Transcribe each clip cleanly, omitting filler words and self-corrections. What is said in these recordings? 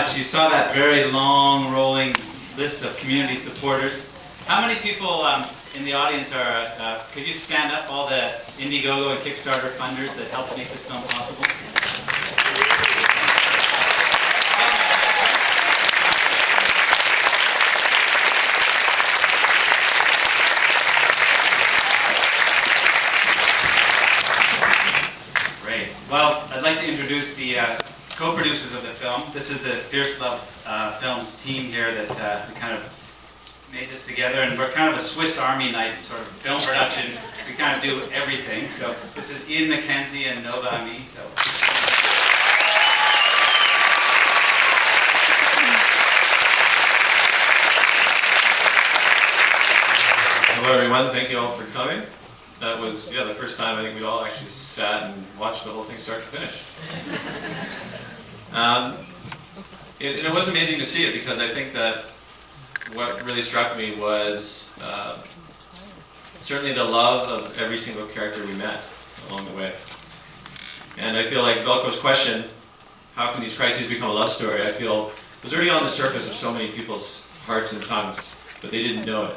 much. You saw that very long, rolling list of community supporters. How many people in the audience are, could you stand up, all the Indiegogo and Kickstarter funders that helped make this film possible? Great. Well, I'd like to introduce the co-producers of the film. This is the Fierce Love Films team here that we kind of made this together, and we're kind of a Swiss Army knife sort of film production. We kind of do everything. So this is Ian McKenzie and Nova and me. So. Hello everyone, thank you all for coming. That was, the first time I think we all actually sat and watched the whole thing start to finish. It was amazing to see it, because I think that what really struck me was certainly the love of every single character we met along the way. And I feel like Velcro's question, how can these crises become a love story, I feel was already on the surface of so many people's hearts and tongues, but they didn't know it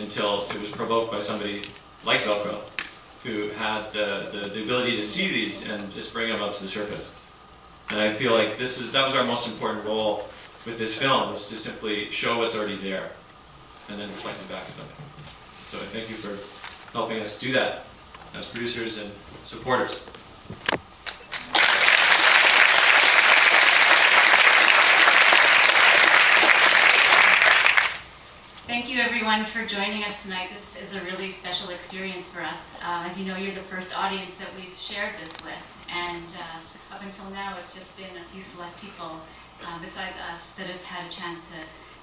until it was provoked by somebody like Velcro, who has the ability to see these and just bring them up to the surface. And I feel like that was our most important role with this film, was to simply show what's already there and then reflect it back to them. So I thank you for helping us do that as producers and supporters. Thank you everyone for joining us tonight. This is a really special experience for us. As you know, you're the first audience that we've shared this with, and up until now it's just been a few select people besides us that have had a chance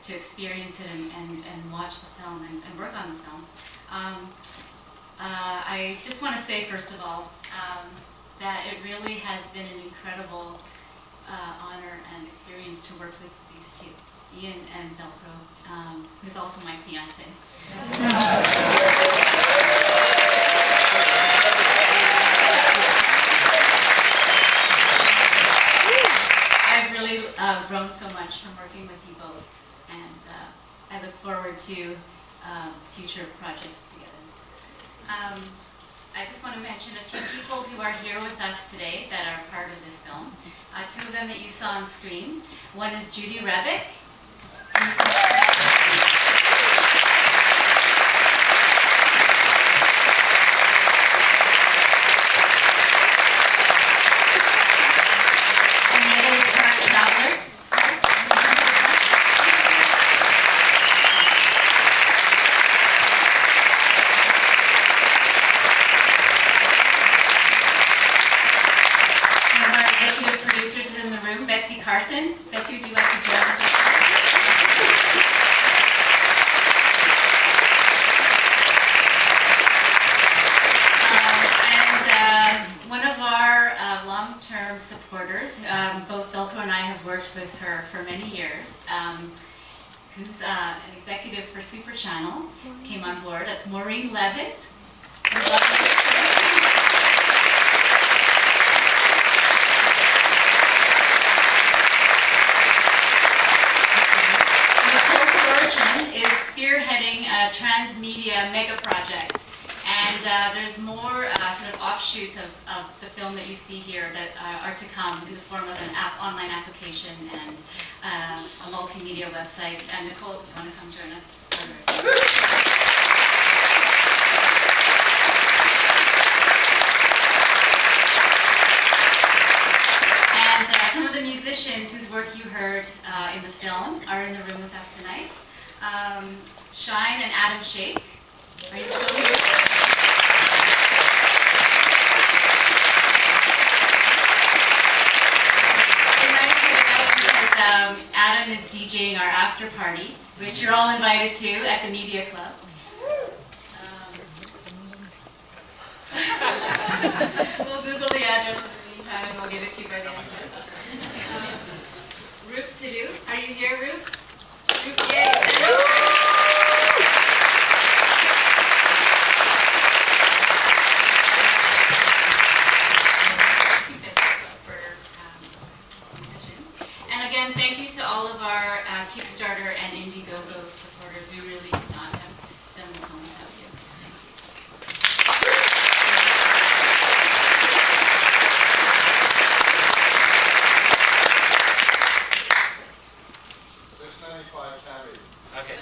to experience it and watch the film and work on the film. I just want to say, first of all, that it really has been an incredible honor and experience to work with these two, Ian and Velcro, who's also my fiance. I've really grown so much from working with you both, and I look forward to future projects together. I just want to mention a few people who are here with us today that are part of this film. Two of them that you saw on screen. One is Judy Rebick. Carson. Betsy, would you like to join us? And one of our long-term supporters, both Velcro and I have worked with her for many years, who's an executive for Super Channel, came on board. That's Maureen Levitt. Spearheading a transmedia mega project, and there's more sort of offshoots of the film that you see here that are to come in the form of an online application and a multimedia website. And Nicole, do you want to come join us? And some of the musicians whose work you heard in the film are in the room with us tonight. Shine and Adam Shake. Are you still here? Tonight's because Adam is DJing our after party, which you're all invited to at the Media Club. We'll Google the address in the meantime and we'll give it to you by the end of it. Ruth Sidhu, are you here, Ruth? And again, thank thank you to all of our Kickstarter and Indiegogo supporters. We really could not have done this one without you. Thank you. 695 Cabby. Okay.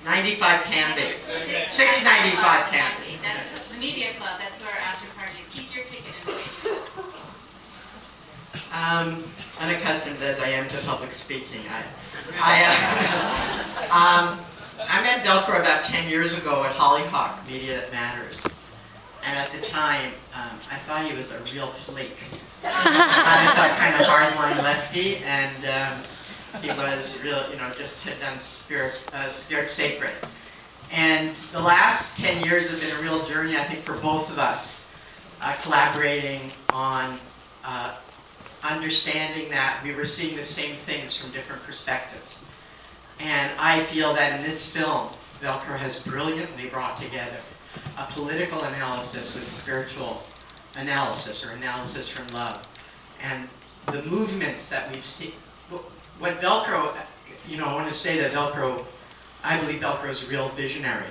95 Canby. 695 Canby. That's the media club. That's our after party. Keep your ticket and pay. Unaccustomed as I am to public speaking, I met Velcro about 10 years ago at Hollyhock Media That Matters. And at the time, I thought he was a real flake. I thought kind of hardline lefty, and he was real, just had done Scared Sacred. And the last 10 years have been a real journey, I think, for both of us, collaborating on understanding that we were seeing the same things from different perspectives. And I feel that in this film, Velcro has brilliantly brought together a political analysis with spiritual analysis, or analysis from love. And the movements that we've seen, what Velcro, I want to say that Velcro, I believe Velcro is a real visionary,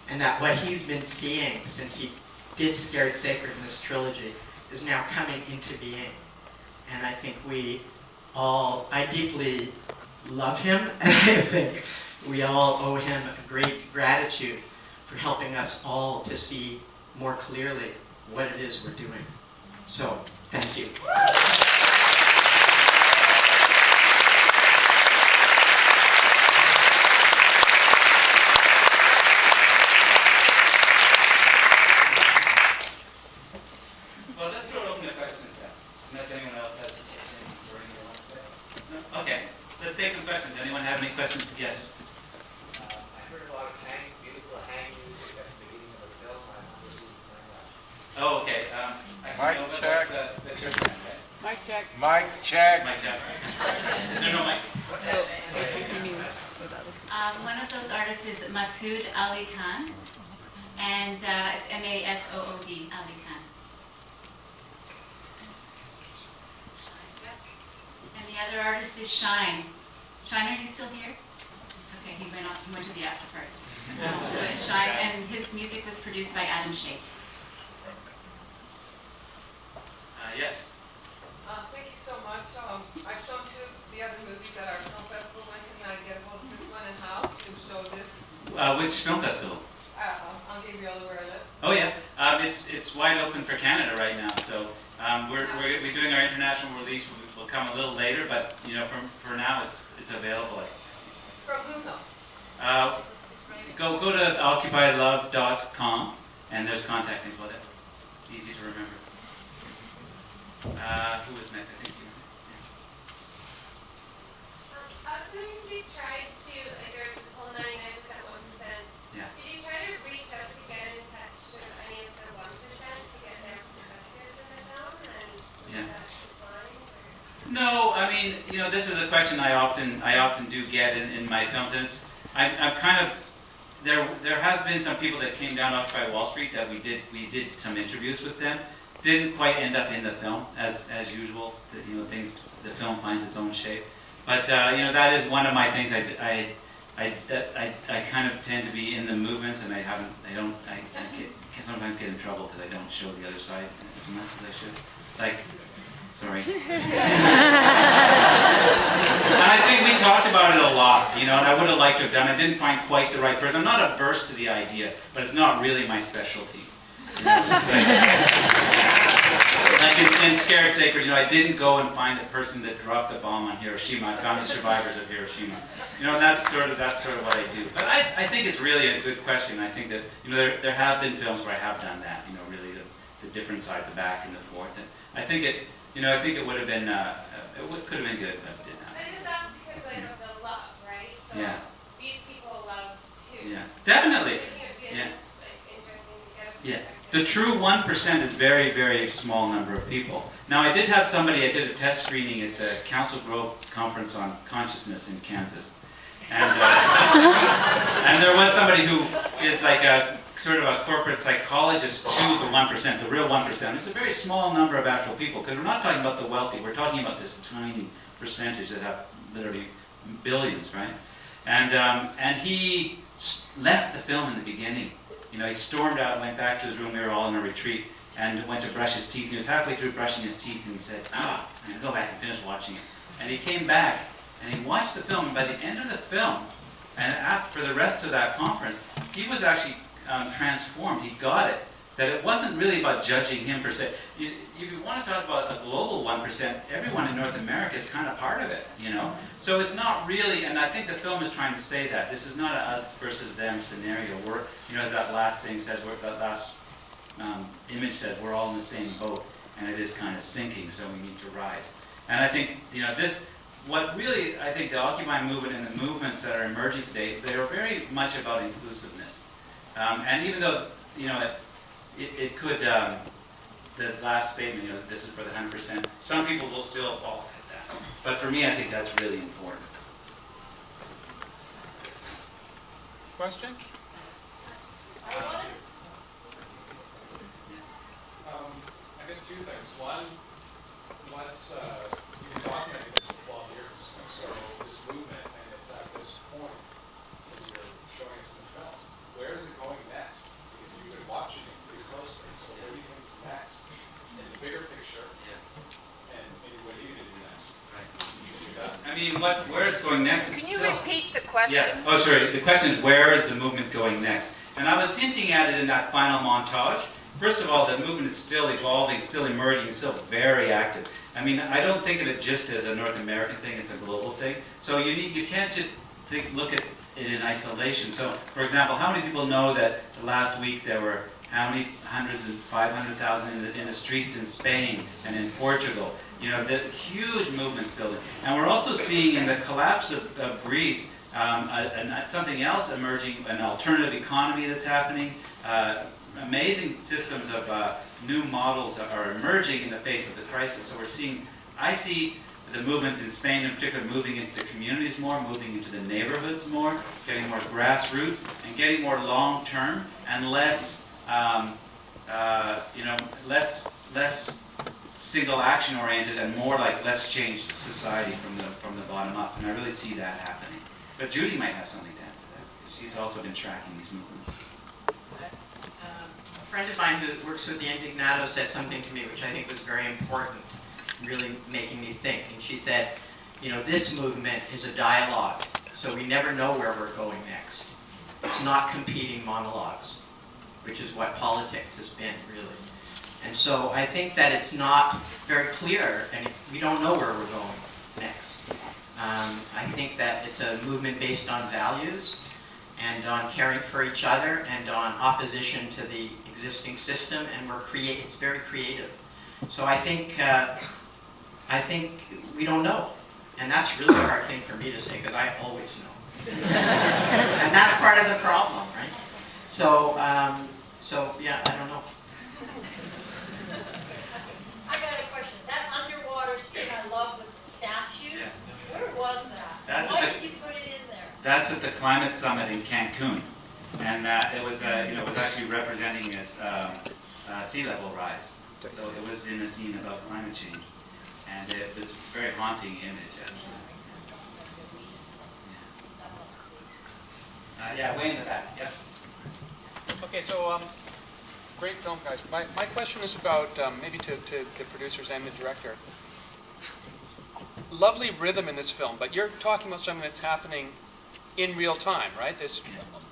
and that what he's been seeing since he did Scared Sacred in this trilogy is now coming into being. And I think I deeply love him, and I think we all owe him a great gratitude for helping us all to see more clearly what it is we're doing. So, thank you. Well, let's throw it open to questions then, unless anyone else has anything burning they want to say. No? Okay, let's take some questions. Anyone have any questions? Yes. I heard a lot of beautiful hang music at the beginning of the film. I wonder who's playing that. Oh, okay. Mic Nova, check. that's your friend, right? Mic check. Mic check. Mike check. No, Mike. One of those artists is Masood Ali Khan, and it's Masood Ali Khan. And the other artist is Shine. Shine, are you still here? Okay, he went to the after party. So it's Shine, and his music was produced by Adam Shea. Yes. Thank you so much. I've shown two of the other movies at our film festival. When can I get a hold of this one, and how to show this? Which film festival? On Gabriel, where I live. Oh yeah, it's wide open for Canada right now. So we're doing our international release. Will come a little later, but for now it's available. From whom though? Go to occupylove.com, and there's contact info there. Easy to remember. Who was next? I think you. I was wondering if you tried to address this whole 99%, 1%. Yeah. Did you try to reach out to get in touch with any of the 1% to get their perspectives in the film? And Yeah. was that declined? No, I mean, this is a question I often do get in my films, and I'm kind of there has been some people that came down Occupy Wall Street that we did some interviews with them. Didn't quite end up in the film as usual. The film finds its own shape, but that is one of my things. I kind of tend to be in the movements, and I sometimes get in trouble because I don't show the other side as much as I should. Sorry. And I think we talked about it a lot, and I would have liked to have done. I didn't find quite the right person. I'm not averse to the idea, but it's not really my specialty. Like in Scared Sacred, I didn't go and find the person that dropped the bomb on Hiroshima. I found the survivors of Hiroshima. That's sort of what I do. But I think it's really a good question. I think that there have been films where I have done that. Really the different side, the back and the forth. And I think it would have been could have been good if I did that. I just asked because I know the love, right? So Yeah. these people love too. Yeah, So definitely. I think it'd be Yeah. interesting to get a Yeah. perspective. The true 1% is very, very small number of people. Now, I did have I did a test screening at the Council Grove Conference on Consciousness in Kansas. And, and there was somebody who is like sort of a corporate psychologist to the 1%, the real 1%. It's a very small number of actual people, because we're not talking about the wealthy, we're talking about this tiny percentage that have literally billions, right? And he left the film in the beginning. You know, he stormed out, went back to his room, we were all in a retreat, and went to brush his teeth. He was halfway through brushing his teeth, and he said, I'm going to go back and finish watching it. And he came back, and he watched the film, and by the end of the film, and for the rest of that conference, he was actually transformed. He got it, that it wasn't really about judging him per se. If you want to talk about a global 1%, everyone in North America is kind of part of it, you know? So it's not really, and I think the film is trying to say that. This is not a us versus them scenario. We're, you know, as that last thing says, that last image said, we're all in the same boat, and it is kind of sinking, so we need to rise. And I think, you know, what really, I think the Occupy movement and the movements that are emerging today, they are very much about inclusiveness. And even though, you know, it could, the last statement, you know, this is for the 100%, some people will still fall at that. But for me, I think that's really important. Question? I guess two things. One, you've been documenting this for 12 years, so this movement, and it's at this point that you're showing us in the film. Where is it going next? Because you've been watching it pretty closely, so what do you think is next? In the bigger picture, and maybe what are you going to do next? I mean, where it's going next is Can you still... repeat the question? Yeah. Oh, sorry. The question is, where is the movement going next? And I was hinting at it in that final montage. First of all, the movement is still evolving, still emerging, it's still very active. I mean, I don't think of it just as a North American thing, it's a global thing. So you can't just look at it in isolation. So, for example, how many people know that last week there were how many hundreds and 500,000 in the streets in Spain and in Portugal? You know, the huge movements building. And we're also seeing in the collapse of Greece, something else emerging, an alternative economy that's happening. Amazing systems of new models that are emerging in the face of the crisis. So I see the movements in Spain in particular moving into the communities more, moving into the neighborhoods more, getting more grassroots, and getting more long-term and less, less single action oriented and more like let's change society from the bottom up. And I really see that happening. But Judy might have something to add to that. She's also been tracking these movements. A friend of mine who works with the Indignados said something to me which I think was very important, really making me think. And she said, you know, this movement is a dialogue, so we never know where we're going next. It's not competing monologues, which is what politics has been, really. And so I think that it's not very clear, and we don't know where we're going next. I think that it's a movement based on values, and on caring for each other, and on opposition to the existing system, and it's very creative. So I think we don't know, and that's really a hard thing for me to say because I always know, and that's part of the problem, right? So yeah, I don't know. I got a question. That underwater scene I love with the statues. Yes. Where was that? That's Why at the- did you put it in there? That's at the climate summit in Cancun, and it was actually representing as sea level rise. So it was in a scene about climate change, and it was a very haunting image actually. Yeah, way in the back. Yeah. Okay, so great film, guys. My question is about maybe to the producers and the director. Lovely rhythm in this film, but you're talking about something that's happening in real time, right? This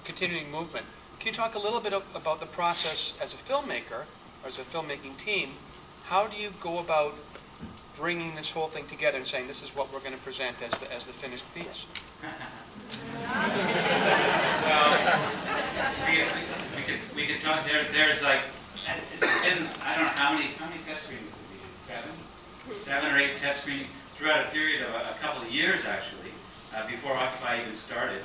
continuing movement. Can you talk a little bit about the process as a filmmaker, or as a filmmaking team? How do you go about bringing this whole thing together and saying this is what we're going to present as the finished piece? Well, we could talk. There's like it's been I don't know how many test screenings did we do? 7 or 8 test screenings throughout a period of a couple of years actually. Before Occupy even started,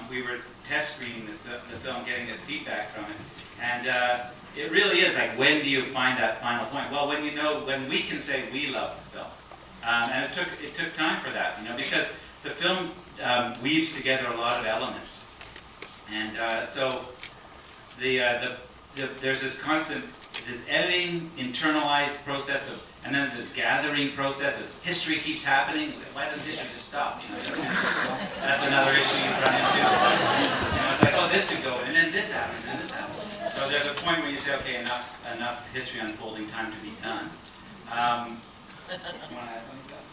we were test screening the film, getting the feedback from it, and it really is like, when do you find that final point? Well, when we can say we love the film, and it took time for that, you know, because the film weaves together a lot of elements, and so there's this constant, this editing, internalized process of, and then this gathering process of history keeps happening. Why doesn't history just stop? You know, that's another issue you run into. You know, it's like, oh, this could go, and then this happens, and this happens. So there's a point where you say, okay, enough history unfolding, time to be done. You want to add something to that?